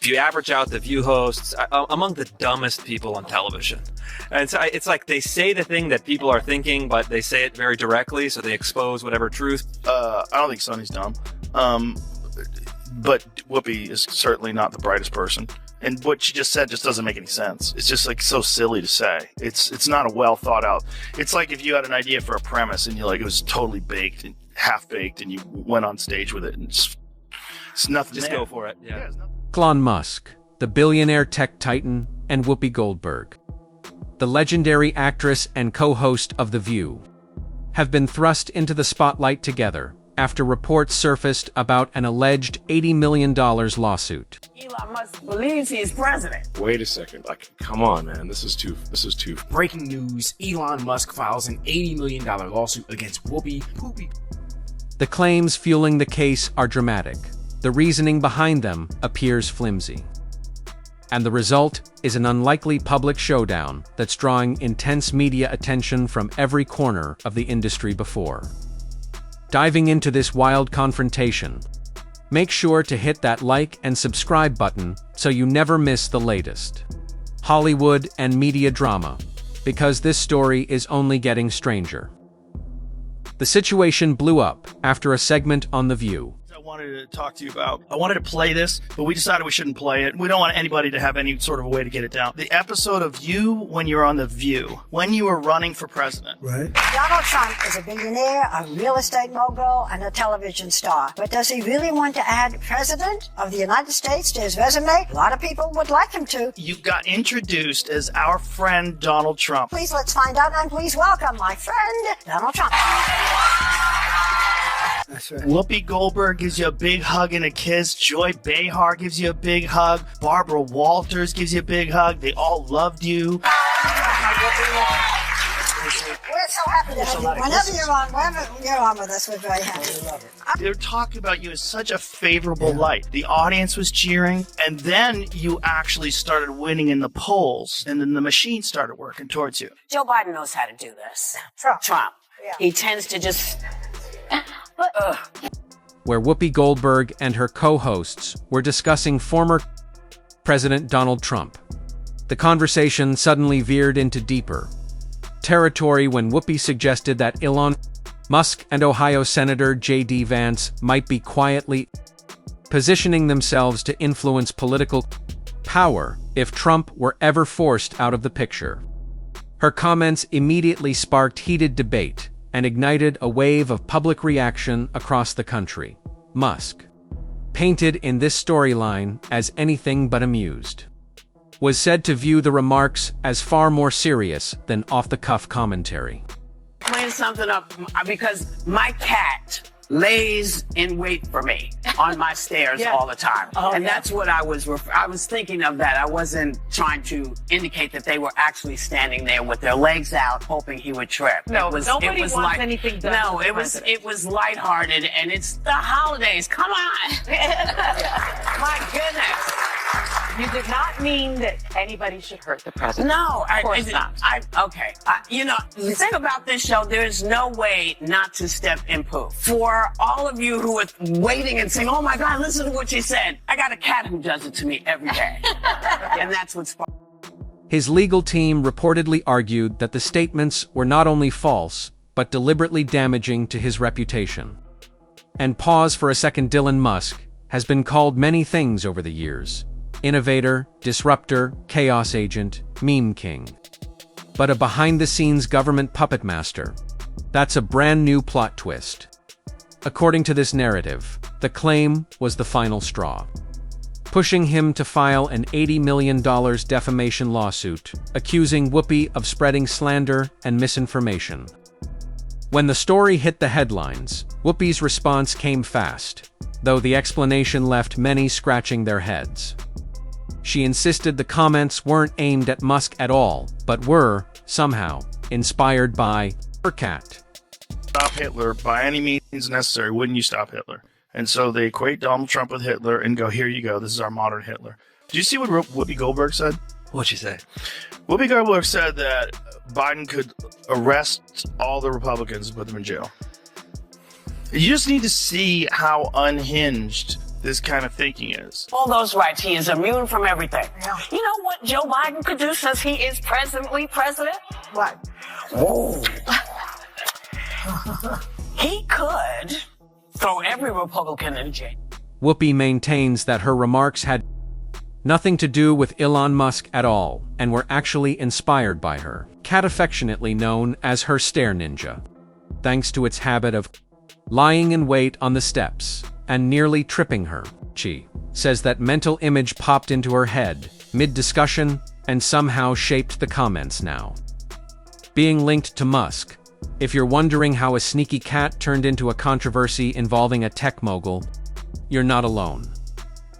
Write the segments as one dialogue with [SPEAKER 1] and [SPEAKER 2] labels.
[SPEAKER 1] you average out the View hosts, among the dumbest people on television. And so it's like they say the thing that people are thinking, but they say it very directly, so they expose whatever truth.
[SPEAKER 2] I don't think Sonny's dumb. But Whoopi is certainly not the brightest person. And what she just said just doesn't make any sense. It's just like so silly to say. It's not a well thought out. It's like if you had an idea for a premise and it was totally baked and half baked and you went on stage with it and it's nothing.
[SPEAKER 1] Just go for it. Yeah.
[SPEAKER 3] Elon Musk, the billionaire tech titan, and Whoopi Goldberg, the legendary actress and co-host of The View, have been thrust into the spotlight together after reports surfaced about an alleged $80 million lawsuit.
[SPEAKER 4] Elon Musk believes he's president.
[SPEAKER 5] Wait a second, come on, man, this is too.
[SPEAKER 6] Breaking news, Elon Musk files an $80 million lawsuit against Whoopi.
[SPEAKER 3] The claims fueling the case are dramatic. The reasoning behind them appears flimsy. And the result is an unlikely public showdown that's drawing intense media attention from every corner of the industry before. Diving into this wild confrontation, make sure to hit that like and subscribe button so you never miss the latest Hollywood and media drama, because this story is only getting stranger. The situation blew up after a segment on The View.
[SPEAKER 2] I wanted to talk to you about. I wanted to play this, but we decided we shouldn't play it. We don't want anybody to have any sort of a way to get it down. The episode of you when you're on The View, when you were running for president.
[SPEAKER 7] Right. Donald Trump is a billionaire, a real estate mogul, and a television star. But does he really want to add president of the United States to his resume? A lot of people would like him to.
[SPEAKER 2] You got introduced as our friend Donald Trump.
[SPEAKER 7] Please let's find out, and please welcome my friend Donald Trump.
[SPEAKER 2] That's right. Whoopi Goldberg gives you a big hug and a kiss. Joy Behar gives you a big hug. Barbara Walters gives you a big hug. They all loved you.
[SPEAKER 7] We're so happy to have you. Whenever you're on with us, we're very happy.
[SPEAKER 2] They're talking about you in such a favorable light. The audience was cheering, and then you actually started winning in the polls, and then the machine started working towards you.
[SPEAKER 4] Joe Biden knows how to do this. Trump. Yeah. He tends to just...
[SPEAKER 3] Where Whoopi Goldberg and her co-hosts were discussing former President Donald Trump. The conversation suddenly veered into deeper territory when Whoopi suggested that Elon Musk and Ohio Senator J.D. Vance might be quietly positioning themselves to influence political power if Trump were ever forced out of the picture. Her comments immediately sparked heated debate and ignited a wave of public reaction across the country. Musk, painted in this storyline as anything but amused, was said to view the remarks as far more serious than off-the-cuff commentary.
[SPEAKER 4] Clean something up because my cat lays in wait for me on my stairs all the time. And that's what I was thinking of that. I wasn't trying to indicate that they were actually standing there with their legs out hoping he would trip.
[SPEAKER 8] No, nobody wants anything done.
[SPEAKER 4] No, it was lighthearted, and it's the holidays. Come on. My goodness.
[SPEAKER 8] You did not mean that anybody should hurt the president.
[SPEAKER 4] No,
[SPEAKER 8] of course not.
[SPEAKER 4] The thing about this show, there's no way not to step in poop. For all of you who are waiting and saying, oh my God, listen to what she said. I got a cat who does it to me every day. And that's what's fun.
[SPEAKER 3] His legal team reportedly argued that the statements were not only false, but deliberately damaging to his reputation. And pause for a second, Elon Musk has been called many things over the years. Innovator, disruptor, chaos agent, meme king. But a behind-the-scenes government puppet master. That's a brand new plot twist. According to this narrative, the claim was the final straw, pushing him to file an $80 million defamation lawsuit, accusing Whoopi of spreading slander and misinformation. When the story hit the headlines, Whoopi's response came fast, though the explanation left many scratching their heads. She insisted the comments weren't aimed at Musk at all, but were, somehow, inspired by her cat.
[SPEAKER 2] Stop Hitler by any means necessary. Wouldn't you stop Hitler? And so they equate Donald Trump with Hitler and go, here you go, this is our modern Hitler. Did you see what Whoopi Goldberg said?
[SPEAKER 1] What'd she say?
[SPEAKER 2] Whoopi Goldberg said that Biden could arrest all the Republicans and put them in jail. You just need to see how unhinged this kind of thinking is.
[SPEAKER 4] All those rights. He is immune from everything. You know what Joe Biden could do since he is presently president?
[SPEAKER 7] What?
[SPEAKER 4] Whoa. He could throw every Republican in jail.
[SPEAKER 3] Whoopi maintains that her remarks had nothing to do with Elon Musk at all and were actually inspired by her, cat affectionately known as her stare ninja, thanks to its habit of lying in wait on the steps and nearly tripping her. She says that mental image popped into her head mid-discussion and somehow shaped the comments now. Being linked to Musk. If you're wondering how a sneaky cat turned into a controversy involving a tech mogul, you're not alone.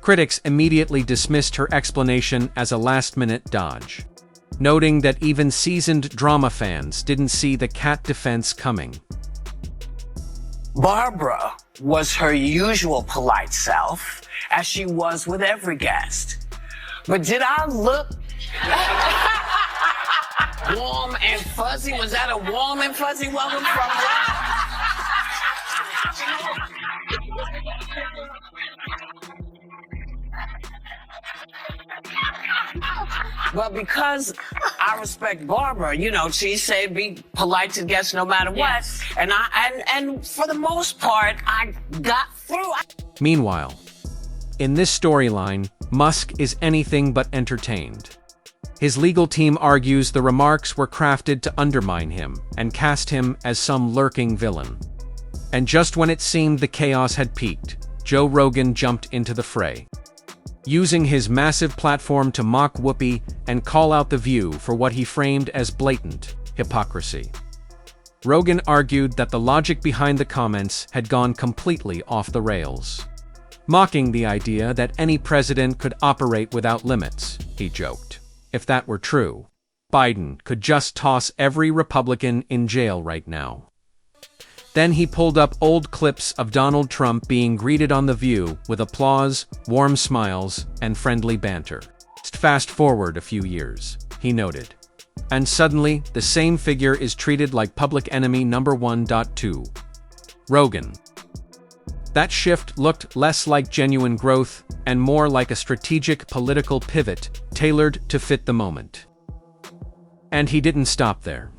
[SPEAKER 3] Critics immediately dismissed her explanation as a last-minute dodge, noting that even seasoned drama fans didn't see the cat defense coming.
[SPEAKER 4] Barbara was her usual polite self, as she was with every guest. But did I look warm and fuzzy? Was that a warm and fuzzy welcome from But because I respect Barbara, you know, she said be polite to guests no matter what. Yes. And for the most part, I got through.
[SPEAKER 3] Meanwhile, in this storyline, Musk is anything but entertained. His legal team argues the remarks were crafted to undermine him and cast him as some lurking villain. And just when it seemed the chaos had peaked, Joe Rogan jumped into the fray, using his massive platform to mock Whoopi and call out The View for what he framed as blatant hypocrisy. Rogan argued that the logic behind the comments had gone completely off the rails, mocking the idea that any president could operate without limits. He joked, if that were true, Biden could just toss every Republican in jail right now. Then he pulled up old clips of Donald Trump being greeted on The View with applause, warm smiles, and friendly banter. Fast forward a few years, he noted, and suddenly the same figure is treated like public enemy number 1.2. Rogan. That shift looked less like genuine growth and more like a strategic political pivot tailored to fit the moment. And he didn't stop there.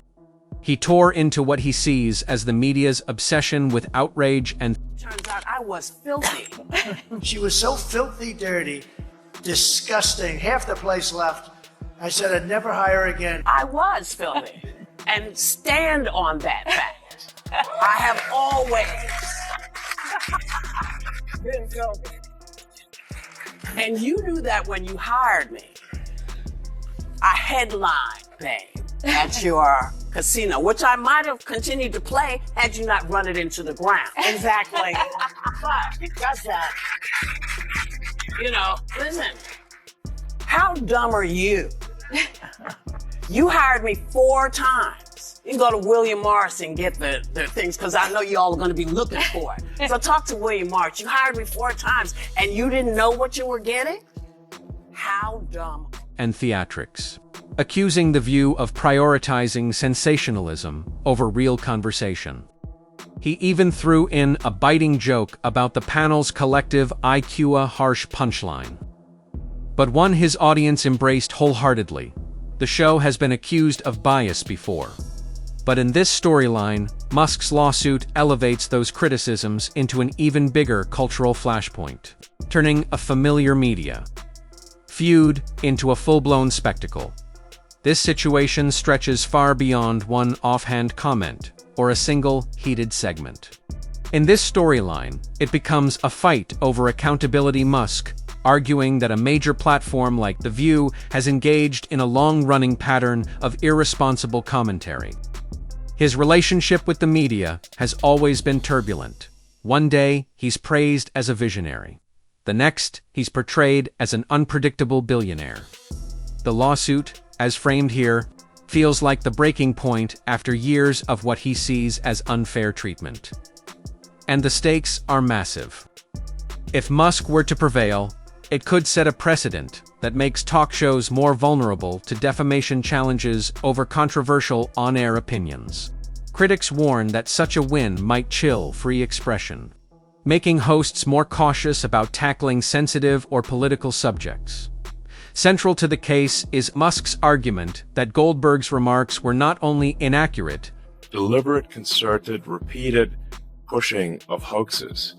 [SPEAKER 3] He tore into what he sees as the media's obsession with outrage and
[SPEAKER 4] Turns out I was filthy.
[SPEAKER 9] She was so filthy dirty, disgusting, half the place left. I said I'd never hire her again.
[SPEAKER 4] I was filthy. And stand on that fact. I have always been filthy. And you knew that when you hired me. I headlined, babe, at your casino, which I might have continued to play had you not run it into the ground. Exactly. But that's that. You know, listen, how dumb are you? You hired me 4 times. You can go to William Morris and get the things, because I know you all are going to be looking for it. So talk to William Morris. You hired me 4 times, and you didn't know what you were getting? How dumb.
[SPEAKER 3] And theatrics, accusing The View of prioritizing sensationalism over real conversation. He even threw in a biting joke about the panel's collective IQ, a harsh punchline, but one his audience embraced wholeheartedly. The show has been accused of bias before, but in this storyline, Musk's lawsuit elevates those criticisms into an even bigger cultural flashpoint, turning a familiar media feud into a full-blown spectacle. This situation stretches far beyond one offhand comment or a single heated segment. In this storyline, it becomes a fight over accountability. Musk arguing that a major platform like The View has engaged in a long-running pattern of irresponsible commentary. His relationship with the media has always been turbulent. One day, he's praised as a visionary. The next, he's portrayed as an unpredictable billionaire. The lawsuit, as framed here, feels like the breaking point after years of what he sees as unfair treatment. And the stakes are massive. If Musk were to prevail, it could set a precedent that makes talk shows more vulnerable to defamation challenges over controversial on-air opinions. Critics warn that such a win might chill free expression. making hosts more cautious about tackling sensitive or political subjects. Central to the case is Musk's argument that Goldberg's remarks were not only inaccurate,
[SPEAKER 5] Deliberate, concerted, repeated pushing of hoaxes.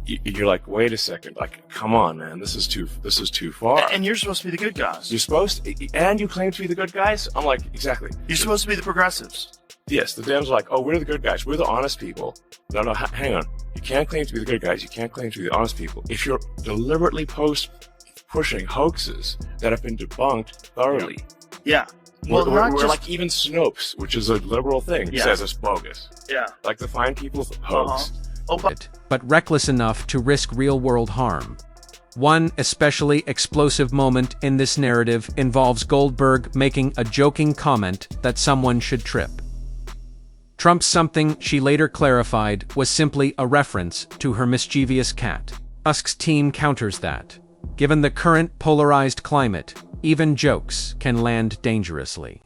[SPEAKER 5] You're like, wait a second, like, come on, man, this is too far.
[SPEAKER 2] And you're supposed to be the good guys.
[SPEAKER 5] You're supposed to, and you claim to be the good guys? I'm like, exactly.
[SPEAKER 2] You're supposed to be the progressives.
[SPEAKER 5] Yes, the Dems are like, oh, we're the good guys. We're the honest people. No, hang on. You can't claim to be the good guys. You can't claim to be the honest people. If you're deliberately pushing hoaxes that have been debunked thoroughly.
[SPEAKER 2] Yeah.
[SPEAKER 5] Well, we're like even Snopes, which is a liberal thing, says it's bogus.
[SPEAKER 2] Yeah.
[SPEAKER 5] Like the fine people hoax.
[SPEAKER 3] But reckless enough to risk real-world harm. One especially explosive moment in this narrative involves Goldberg making a joking comment that someone should trip. Trump's something, she later clarified, was simply a reference to her mischievous cat. Musk's team counters that. Given the current polarized climate, even jokes can land dangerously.